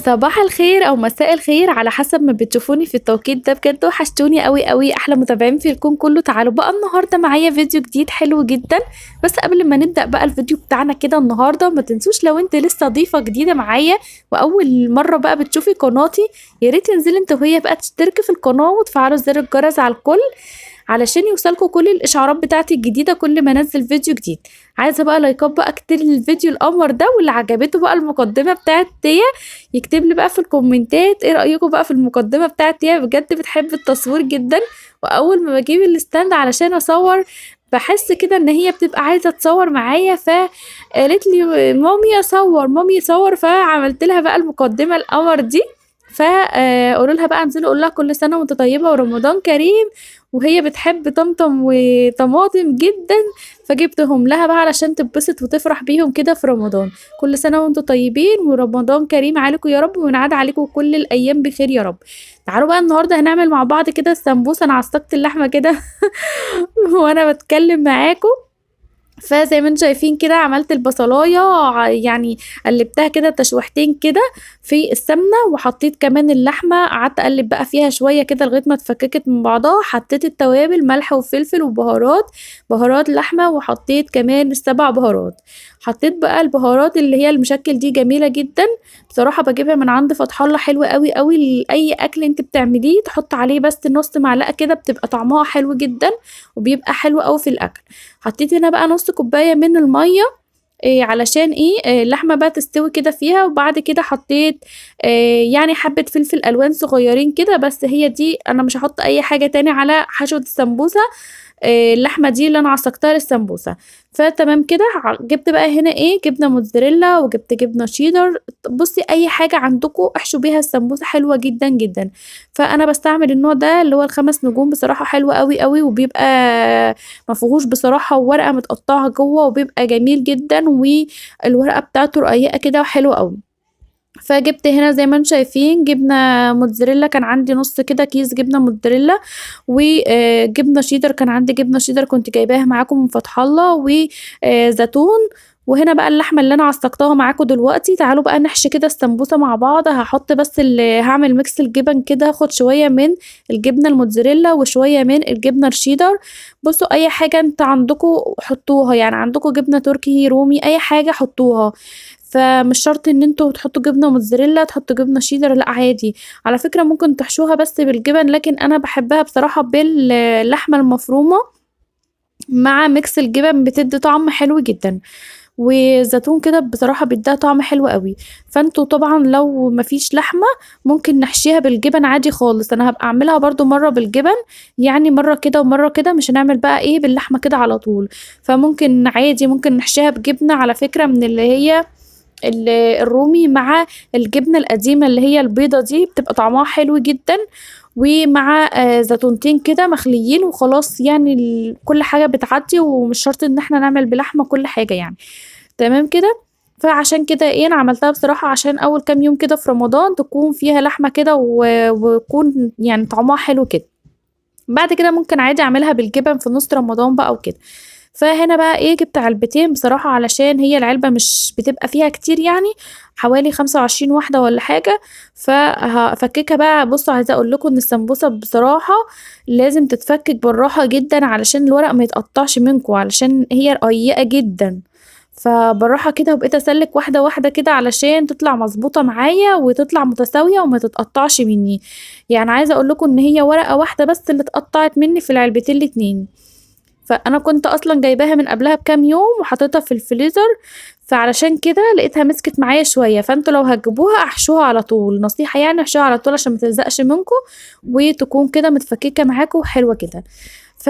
صباح الخير او مساء الخير على حسب ما بتشوفوني في التوقيت ده. بجد وحشتوني قوي قوي، احلى متابعين في الكون كله. تعالوا بقى النهارده معايا فيديو جديد حلو جدا. بس قبل ما نبدا بقى الفيديو بتاعنا كده النهارده، ما تنسوش لو انت لسه ضيفه جديده معايا واول مره بقى بتشوفي قناتي، يا ريت تنزلي انت وهي بقى تشتركي في القناه وتفعلوا زر الجرس على الكل علشان يوصلكوا كل الاشعارات بتاعتي الجديده كل ما انزل فيديو جديد. عايزه بقى لايكات بقى كتير للفيديو القمر ده، واللي عجبته بقى المقدمه بتاعت تيا يكتب لي بقى في الكومنتات ايه رايكم بقى في المقدمه بتاعت تيا. بجد بتحب التصوير جدا، واول ما بجيب الستاند علشان اصور بحس كده ان هي بتبقى عايزه تصور معايا، فقالت لي مامي اصور مامي اصور، فعملت لها بقى المقدمه القمر دي. فقولوا لها بقى انزلوا قول لها كل سنه وانت طيبه ورمضان كريم، وهي بتحب طمطم وطماطم جدا، فجبتهم لها بقى علشان تتبسط وتفرح بيهم كده في رمضان. كل سنه وانتم طيبين ورمضان كريم عليكم يا رب، وينعاد عليكم كل الايام بخير يا رب. تعالوا بقى النهارده هنعمل مع بعض كده السمبوسه. انا عصقت اللحمه كده وانا بتكلم معاكم. فزي ما انتم شايفين كده عملت البصلايه، يعني قلبتها كده تشويحتين كده في السمنه، وحطيت كمان اللحمه قعدت اقلب بقى فيها شويه كده لغايه ما اتفككت من بعضها. حطيت التوابل ملح وفلفل وبهارات، بهارات لحمه، وحطيت كمان السبع بهارات. حطيت بقى البهارات اللي هي المشكل دي جميله جدا بصراحه، بجيبها من عند فتح الله، حلوه قوي قوي. لاي اكل انت بتعمليه تحط عليه بس نص معلقه كده، بتبقى طعمها حلو جدا وبيبقى حلو قوي في الاكل. حطيت هنا بقى نص كوباية من المية، علشان اللحمة بقى تستوي كده فيها. وبعد كده حطيت يعني حبة فلفل الوان صغيرين كده، بس هي دي انا مش هحط اي حاجة تاني على حشوة السمبوسة. اللحمة دي اللي انا عصقتها للسمبوسة. فتمام كده. جبت بقى هنا جبنة موتزاريلا، وجبت جبنة شيدر. بصي اي حاجة عندكم احشوا بيها السمبوسة حلوة جدا جدا. فانا بستعمل النوع ده اللي هو الخمس نجوم، بصراحة حلو قوي قوي، وبيبقى مفيهوش بصراحة ورقة متقطعة جوه، وبيبقى جميل جدا، والورقة بتاعته رقيقة كده وحلوة قوي. فجبت هنا زي ما انتم شايفين جبنه موتزاريلا، كان عندي نص كده كيس جبنه موتزاريلا، وجبنه شيدر، كان عندي جبنه شيدر كنت جايباها معاكم من فتح الله، وزيتون. وهنا بقى اللحمه اللي انا عصقتها معاكم دلوقتي. تعالوا بقى نحشي كده السمبوسه مع بعض. هحط بس اللي هعمل ميكس الجبن كده، هاخد شويه من الجبنه الموتزاريلا وشويه من الجبنه الشيدر. بصوا اي حاجه انت عندكم حطوها، يعني عندكم جبنه تركي رومي اي حاجه حطوها. فمش شرط ان انتوا تحطوا جبنه موتزاريلا تحطوا جبنه شيدر، لا عادي. على فكره ممكن تحشوها بس بالجبن، لكن انا بحبها بصراحه باللحمه المفرومه مع ميكس الجبن، بتدي طعم حلو جدا. والزيتون كده بصراحه بيديها طعم حلو قوي. فانتوا طبعا لو مفيش لحمه ممكن نحشيها بالجبن عادي خالص. انا هبقى اعملها برضو مره بالجبن، يعني مره كده ومره كده، مش هنعمل بقى باللحمه كده على طول. فممكن عادي ممكن نحشيها بجبنه على فكره، من اللي هي الرومي، مع الجبنة القديمة اللي هي البيضة دي، بتبقى طعمها حلو جدا. ومع زيتونتين كده مخليين وخلاص، يعني كل حاجة بتعدي، ومش شرط ان احنا نعمل بلحمة كل حاجة يعني. تمام كده. فعشان كده انا عملتها بصراحة عشان اول كام يوم كده في رمضان تكون فيها لحمة كده ويكون يعني طعمها حلو كده. بعد كده ممكن عادي اعملها بالجبن في نص رمضان بقى وكده. فهنا بقى جبت علبتين بصراحة، علشان هي العلبة مش بتبقى فيها كتير، يعني حوالي 25 واحدة ولا حاجة. فهفككها بقى. بصوا عايزة اقول لكم ان السمبوسة بصراحة لازم تتفكك بالراحة جدا علشان الورق ما يتقطعش منكم، علشان هي رقيقة جدا. فبالراحة كده، وبقيت اسلك واحدة واحدة كده علشان تطلع مظبوطة معايا وتطلع متساوية وما تتقطعش مني. يعني عايزة اقول لكم ان هي ورقة واحدة بس اللي اتقطعت مني في العلبتين الاتنين. فانا كنت اصلا جايباها من قبلها بكام يوم وحطيتها في الفريزر، فعلشان كده لقيتها مسكت معايا شويه. فانتوا لو هتجيبوها احشوها على طول، نصيحه يعني احشوها على طول عشان ما تلزقش منكم، وتكون كده متفككه معاكم وحلوه كده. ف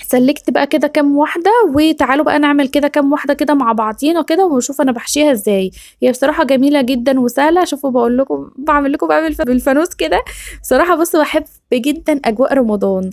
سلكت بقى كده كام واحده، وتعالوا بقى نعمل كده كام واحده كده مع بعضينا كده ونشوف انا بحشيها ازاي. هي بصراحه جميله جدا وسهله. شوفوا بقول لكم بعمل لكم بعمل بالفانوس كده. بصراحه بصوا بحب جدا اجواء رمضان.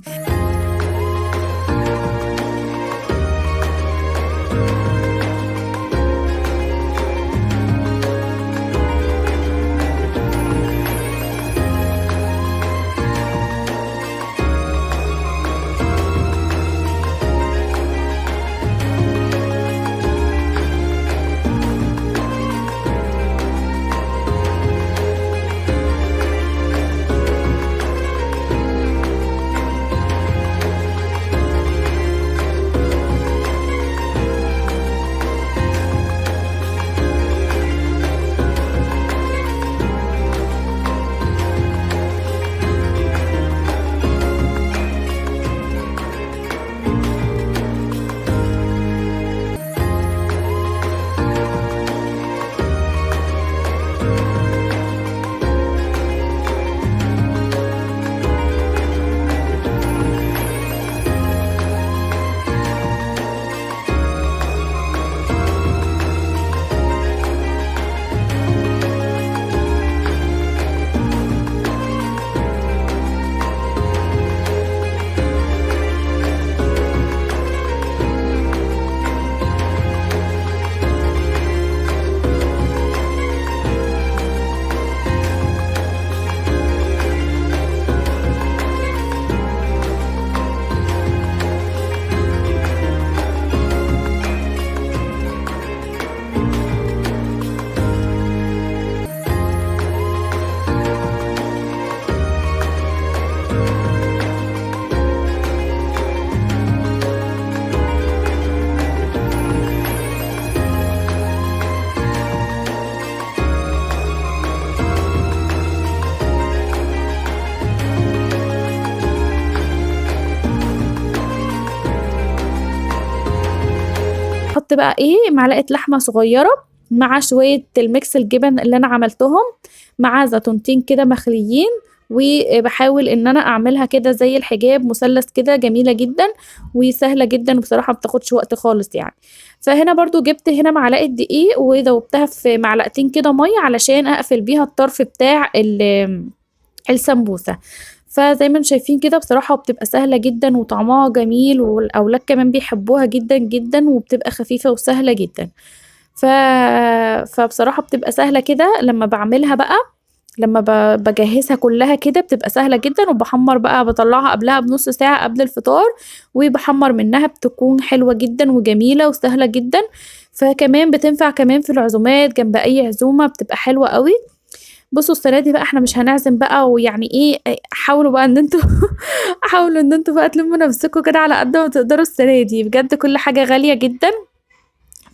هحط بقى ايه معلقة لحمة صغيرة مع شوية الميكس الجبن اللي انا عملتهم مع زيتونتين كده مخليين، وبحاول ان انا اعملها كده زي الحجاب مثلث كده، جميلة جدا وسهلة جدا وبصراحة مبتاخدش وقت خالص يعني. فهنا برضو جبت هنا معلقة دقيق ودوبتها في معلقتين كده مية علشان اقفل بيها الطرف بتاع السمبوسة. فزي ما انتم شايفين كده بصراحة بتبقى سهلة جدا وطعمها جميل، والأولاد كمان بيحبوها جدا جدا، وبتبقى خفيفة وسهلة جدا. ف... فبصراحة بتبقى سهلة كده لما بعملها بقى، لما بجهزها كلها كده بتبقى سهلة جدا. وبحمر بقى بطلعها قبلها بنص ساعة قبل الفطار، وبحمر منها بتكون حلوة جدا وجميلة وسهلة جدا. فكمان بتنفع كمان في العزومات جنب أي عزومة، بتبقى حلوة قوي. بصوا السنة دي بقى احنا مش هنعزم بقى ويعني ايه، حاولوا بقى ان انتوا حاولوا ان انتوا بقى تلموا نفسكم كده على قد ما تقدروا السنة دي، بجد كل حاجة غالية جدا.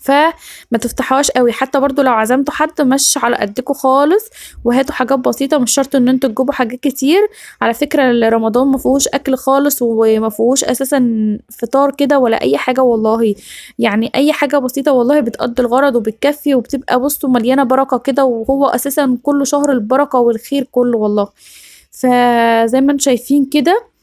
فما تفتحوهاش قوي، حتى برضو لو عزمتوا حد مش على قدكم خالص، وهاتوا حاجات بسيطة، مش شرط ان انتوا تجيبوا حاجات كتير. على فكرة رمضان ما فيهوش اكل خالص، وما فيهوش اساسا فطار كده ولا اي حاجة والله. يعني اي حاجة بسيطة والله بتقضي الغرض وبتكفي، وبتبقى بصوا مليانة بركة كده، وهو اساسا كله شهر البركة والخير كله والله. فزي ما انتم شايفين كده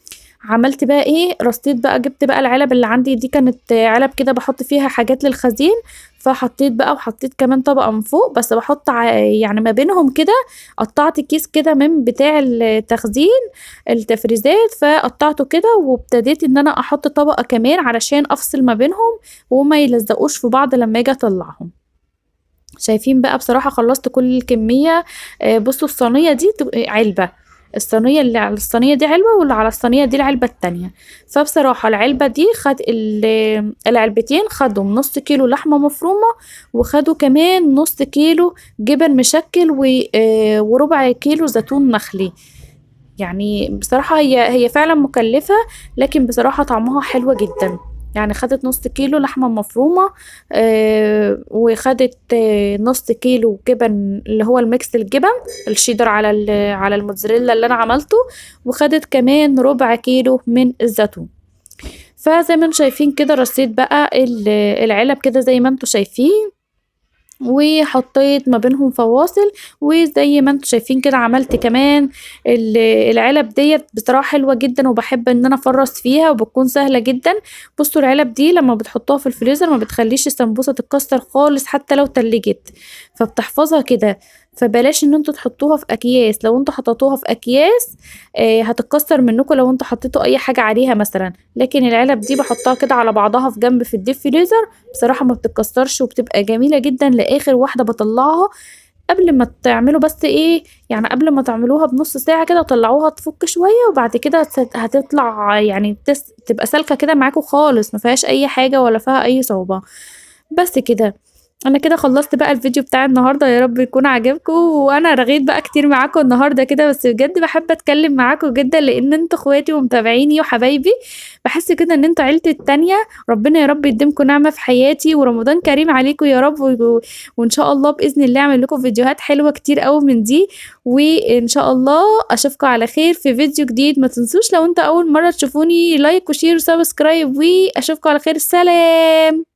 عملت بقى ايه، رصيت بقى، جبت بقى العلب اللي عندي دي، كانت علب كده بحط فيها حاجات للخزين. فحطيت بقى، وحطيت كمان طبقة من فوق، بس بحط يعني ما بينهم كده قطعت كيس كده من بتاع التخزين التفريزات، فقطعته كده وابتديت ان انا احط طبقة كمان علشان افصل ما بينهم وما يلزقوش في بعض لما اجي اطلعهم. شايفين بقى بصراحة خلصت كل الكمية. بصوا الصينية دي علبة، الصينية اللي على الصينية دي علبة، واللي على الصينية دي العلبة التانية. فبصراحة العلبة دي خد العلبتين خدوا نص كيلو لحمة مفرومة، وخدوا كمان نص كيلو جبن مشكل وربع كيلو زيتون مخلي. يعني بصراحة هي فعلا مكلفة، لكن بصراحة طعمها حلوة جدا. يعني خدت نص كيلو لحمة مفرومة، وخدت نص كيلو جبن اللي هو الميكس الجبن الشيدر على على الموتزاريلا اللي انا عملته، وخدت كمان ربع كيلو من الزيتون. فزي ما انتم شايفين كده رصيت بقى العلب كده زي ما انتم شايفين، وحطيت ما بينهم فواصل. وزي ما انتم شايفين كده عملت كمان العلب ديت بصراحة حلوة جدا، وبحب ان انا افرص فيها وبتكون سهلة جدا. بصوا العلب دي لما بتحطوها في الفريزر ما بتخليش السمبوسة تتكسر خالص حتى لو تلجت، فبتحفظها كده. فبلاش ان انتوا تحطوها في اكياس، لو انتوا حطيتوها في اكياس هتتكسر منكم لو انتوا حطيتوا اي حاجة عليها مثلا. لكن العلب دي بحطها كده على بعضها في جنب في الديب فريزر، بصراحة ما بتتكسرش وبتبقى جميلة جدا. لاخر واحدة بطلعها قبل ما تعملوا بس ايه، يعني قبل ما تعملوها بنص ساعة كده طلعوها تفك شوية، وبعد كده هتطلع يعني تبقى سالكة كده معاكم خالص، ما فيهاش اي حاجة ولا فيها اي صعوبة. بس كده انا كده خلصت بقى الفيديو بتاع النهارده، يا رب يكون عجبكم. وانا رغيت بقى كتير معاكم النهارده كده، بس بجد بحب اتكلم معاكم جدا لان انتوا اخواتي ومتابعيني وحبايبي. بحس كده ان انتوا عيلتي التانية. ربنا يا رب يديمكم نعمة في حياتي، ورمضان كريم عليكم يا رب، وان شاء الله باذن الله اعمل لكم فيديوهات حلوة كتير قوي من دي. وان شاء الله اشوفكم على خير في فيديو جديد. ما تنسوش لو انت اول مرة تشوفوني لايك وشير وسبسكرايب، واشوفكم على خير. سلام.